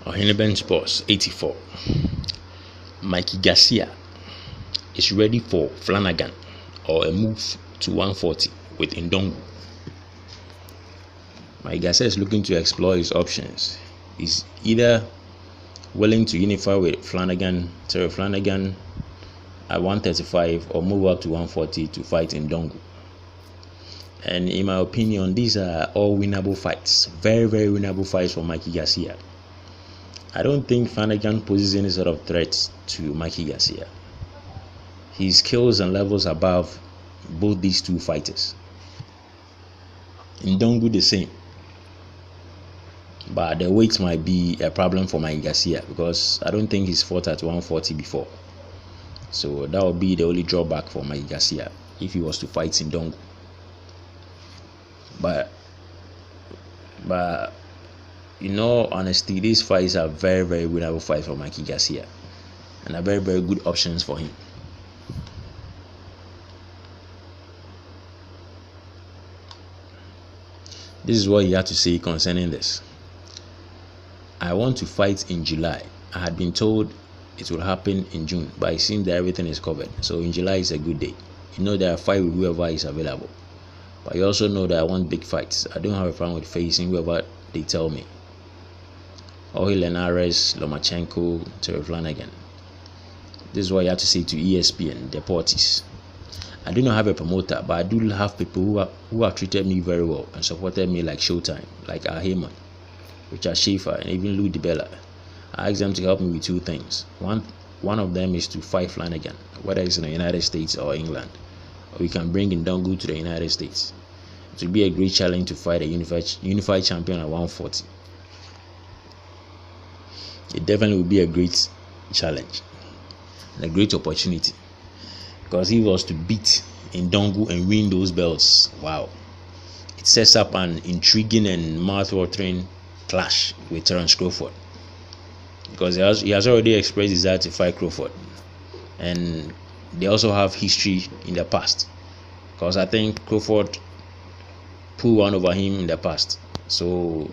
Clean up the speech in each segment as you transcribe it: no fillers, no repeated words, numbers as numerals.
Bench Boss 84. Mikey Garcia is ready for Flanagan or a move to 140 with Indongo. Mikey Garcia is looking to explore his options. He's either willing to unify with Terry Flanagan at 135 or move up to 140 to fight Indongo. And in my opinion, these are all winnable fights. Very, very winnable fights for Mikey Garcia. I don't think Flanagan poses any sort of threat to Mikey Garcia. His skills and levels above both these two fighters. Indongo the same. But the weight might be a problem for Mikey Garcia because I don't think he's fought at 140 before. So that would be the only drawback for Mikey Garcia if he was to fight Indongo. But in all honesty, these fights are very, very winnable fights for Mikey Garcia and are very, very good options for him. This is what he had to say concerning this. I want to fight in July. I had been told it will happen in June, but it seems that everything is covered. So in July is a good day. You know that I fight with whoever is available. But you also know that I want big fights. I don't have a problem with facing whoever they tell me. Linares, Lomachenko, Terry Flanagan. This is what you have to say to ESPN, Deportes. I do not have a promoter, but I do have people who have treated me very well and supported me like Showtime, like Al Heyman, Richard Schaefer, and even Lou DiBella. I asked them to help me with two things. One of them is to fight Flanagan, whether it's in the United States or England, or we can bring Indongo to the United States. It will be a great challenge to fight a unified champion at 140. It definitely will be a great challenge and a great opportunity, because if he was to beat Indongo and win those belts, wow, it sets up an intriguing and mouth-watering clash with Terence Crawford, because he has already expressed his desire to fight Crawford, and they also have history in the past, because I think Crawford pulled one over him in the past. So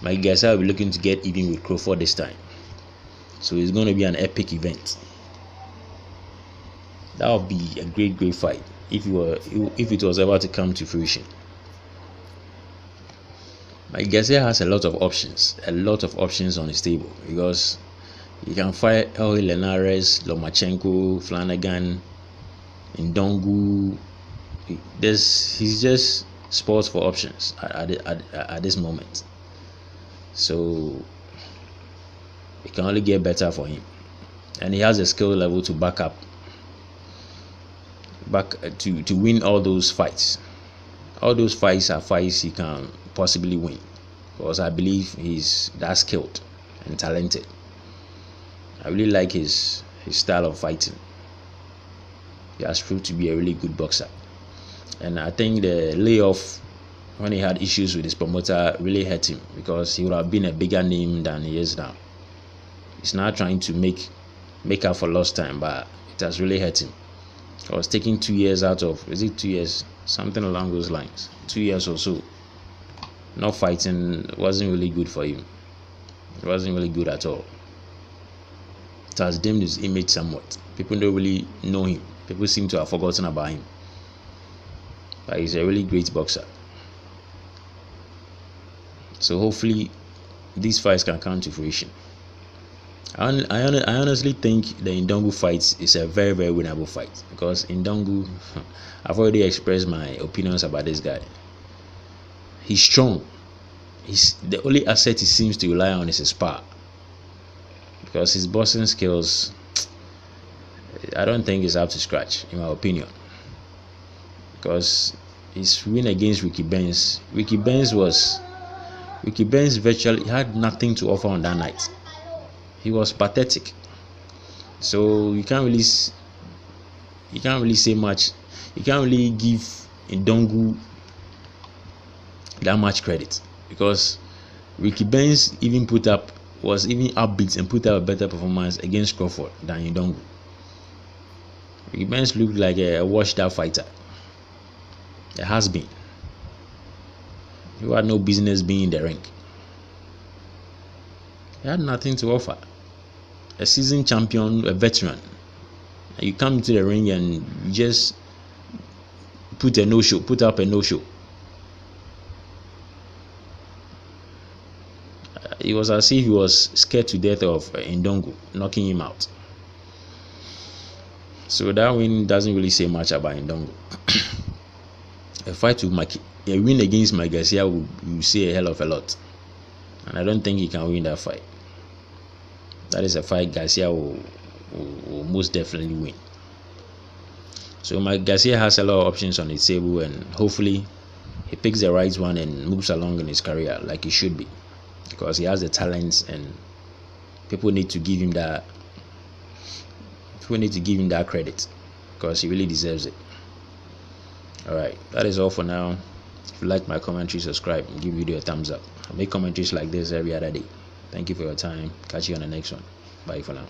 Mikey Garcia will be looking to get even with Crawford this time. So it's going to be an epic event. That would be a great fight if it was ever to come to fruition. Mikey Garcia has a lot of options on his table, because he can fight Jorge Linares, Lomachenko, Flanagan, Indongo. He's just sports for options at this moment. So it can only get better for him, and he has a skill level to back to win all those fights. All those fights are fights he can possibly win, because I believe he's that skilled and talented. I really like his style of fighting. He has proved to be a really good boxer, and I think the layoff when he had issues with his promoter really hurt him, because he would have been a bigger name than he is now. He's now trying to make up for lost time, but it has really hurt him. I was taking 2 years out of, is it 2 years? Something along those lines. 2 years or so. Not fighting wasn't really good for him. It wasn't really good at all. It has dimmed his image somewhat. People don't really know him. People seem to have forgotten about him. But he's a really great boxer. So hopefully these fights can come to fruition. I honestly think the Indongo fight is a very, very winnable fight, because Indongo, I've already expressed my opinions about this guy. He's strong. The only asset he seems to rely on is his power, because his boxing skills, I don't think is up to scratch, in my opinion. Because his win against Ricky Benz virtually had nothing to offer on that night. He was pathetic. So you can't really say much. You can't really give Indongo that much credit, because Ricky Benz was even upbeat and put up a better performance against Crawford than Indongo. Ricky Benz looked like a washed out fighter. A has-been. He had no business being in the ring. He had nothing to offer. A seasoned champion, a veteran. You come into the ring and you just put up a no-show. It was as if he was scared to death of Indongo knocking him out. So that win doesn't really say much about Indongo. A win against Mikey Garcia will say a hell of a lot, and I don't think he can win that fight. That is a fight Garcia will most definitely win. So Mikey Garcia has a lot of options on his table, and hopefully he picks the right one and moves along in his career like he should be, because he has the talents, and people need to give him that. People need to give him that credit, because he really deserves it. Alright, that is all for now. If you like my commentary, subscribe and give the video a thumbs up. I make commentaries like this every other day. Thank you for your time. Catch you on the next one. Bye for now.